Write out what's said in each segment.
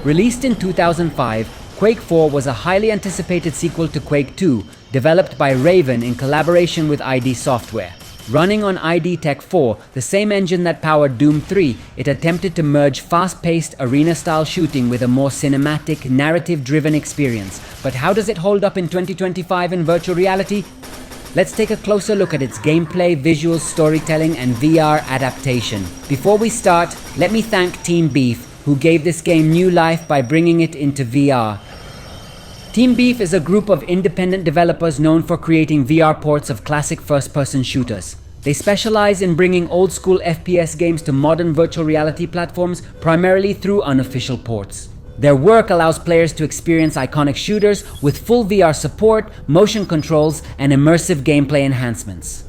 Released in 2005, Quake 4 was a highly anticipated sequel to Quake 2, developed by Raven in collaboration with ID Software. Running on ID Tech 4, the same engine that powered Doom 3, it attempted to merge fast-paced arena-style shooting with a more cinematic, narrative-driven experience. But how does it hold up in 2025 in virtual reality? Let's take a closer look at its gameplay, visuals, storytelling, and VR adaptation. Before we start, let me thank Team Beef, who gave this game new life by bringing it into VR. Team Beef is a group of independent developers known for creating VR ports of classic first-person shooters. They specialize in bringing old-school FPS games to modern virtual reality platforms, primarily through unofficial ports. Their work allows players to experience iconic shooters with full VR support, motion controls, and immersive gameplay enhancements.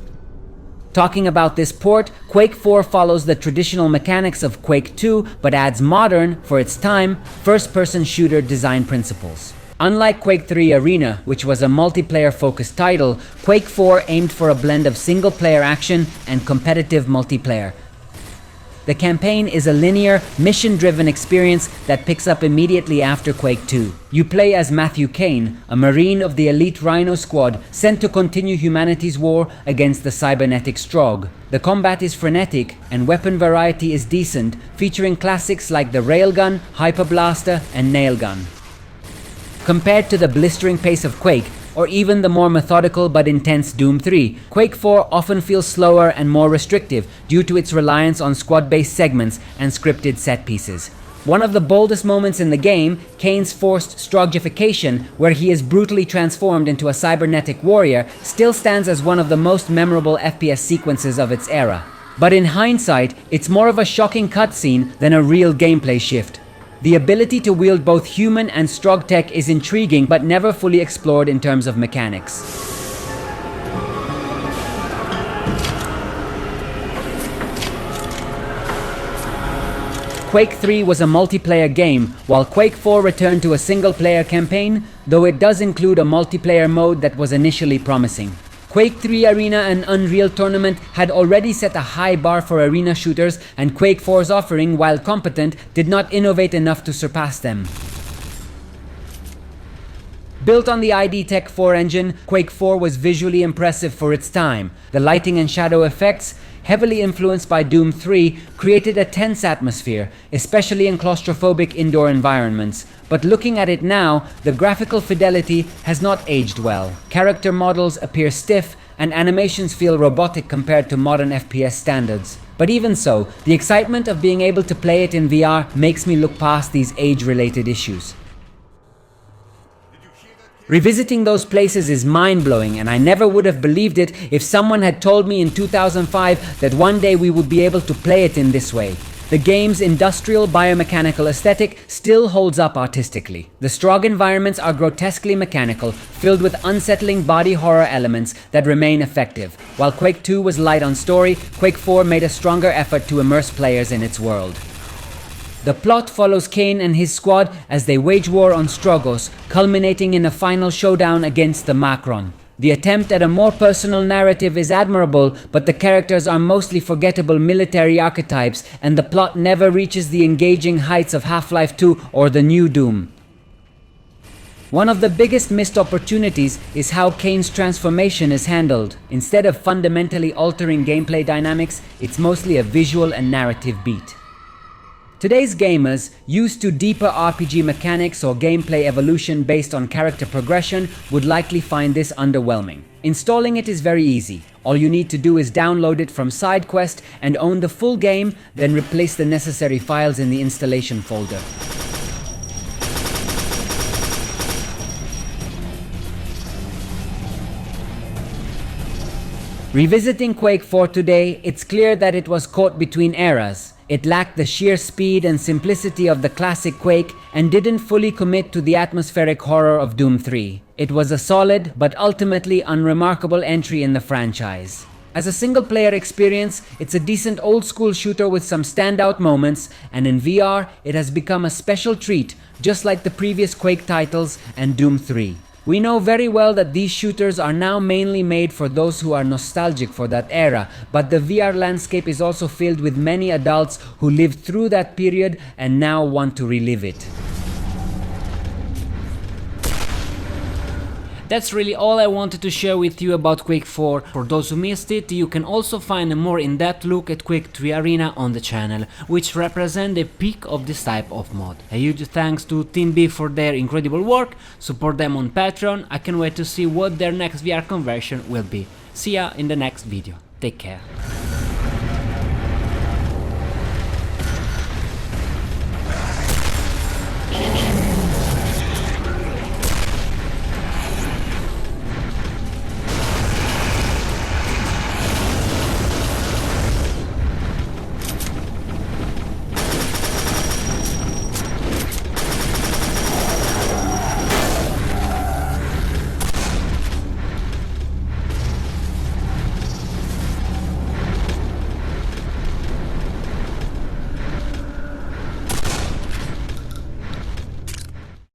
Talking about this port, Quake 4 follows the traditional mechanics of Quake 2, but adds modern, for its time, first-person shooter design principles. Unlike Quake 3 Arena, which was a multiplayer-focused title, Quake 4 aimed for a blend of single-player action and competitive multiplayer. The campaign is a linear, mission-driven experience that picks up immediately after Quake 2. You play as Matthew Kane, a Marine of the elite Rhino squad sent to continue humanity's war against the cybernetic Strogg. The combat is frenetic and weapon variety is decent, featuring classics like the Railgun, Hyperblaster, and Nailgun. Compared to the blistering pace of Quake, or even the more methodical but intense Doom 3, Quake 4 often feels slower and more restrictive due to its reliance on squad-based segments and scripted set pieces. One of the boldest moments in the game, Kane's forced Stroggification, where he is brutally transformed into a cybernetic warrior, still stands as one of the most memorable FPS sequences of its era. But in hindsight, it's more of a shocking cutscene than a real gameplay shift. The ability to wield both human and Strogg tech is intriguing but never fully explored in terms of mechanics. Quake 3 was a multiplayer game, while Quake 4 returned to a single-player campaign, though it does include a multiplayer mode that was initially promising. Quake 3 Arena and Unreal Tournament had already set a high bar for arena shooters, and Quake 4's offering, while competent, did not innovate enough to surpass them. Built on the ID Tech 4 engine, Quake 4 was visually impressive for its time. The lighting and shadow effects, heavily influenced by Doom 3, created a tense atmosphere, especially in claustrophobic indoor environments. But looking at it now, the graphical fidelity has not aged well. Character models appear stiff, and animations feel robotic compared to modern FPS standards. But even so, the excitement of being able to play it in VR makes me look past these age-related issues. Revisiting those places is mind-blowing, and I never would have believed it if someone had told me in 2005 that one day we would be able to play it in this way. The game's industrial biomechanical aesthetic still holds up artistically. The Strogg environments are grotesquely mechanical, filled with unsettling body horror elements that remain effective. While Quake 2 was light on story, Quake 4 made a stronger effort to immerse players in its world. The plot follows Kane and his squad as they wage war on Stroggos, culminating in a final showdown against the Macron. The attempt at a more personal narrative is admirable, but the characters are mostly forgettable military archetypes, and the plot never reaches the engaging heights of Half-Life 2 or the new Doom. One of the biggest missed opportunities is how Kane's transformation is handled. Instead of fundamentally altering gameplay dynamics, it's mostly a visual and narrative beat. Today's gamers, used to deeper RPG mechanics or gameplay evolution based on character progression, would likely find this underwhelming. Installing it is very easy. All you need to do is download it from SideQuest and own the full game, then replace the necessary files in the installation folder. Revisiting Quake 4 today, it's clear that it was caught between eras. It lacked the sheer speed and simplicity of the classic Quake and didn't fully commit to the atmospheric horror of Doom 3. It was a solid but ultimately unremarkable entry in the franchise. As a single-player experience, it's a decent old-school shooter with some standout moments, and in VR, it has become a special treat, just like the previous Quake titles and Doom 3. We know very well that these shooters are now mainly made for those who are nostalgic for that era, but the VR landscape is also filled with many adults who lived through that period and now want to relive it. That's really all I wanted to share with you about Quake 4. For those who missed it, you can also find a more in-depth look at Quake 3 Arena on the channel, which represent the peak of this type of mod. A huge thanks to Team B for their incredible work, support them on Patreon, I can't wait to see what their next VR conversion will be. See ya in the next video, take care. Kiwi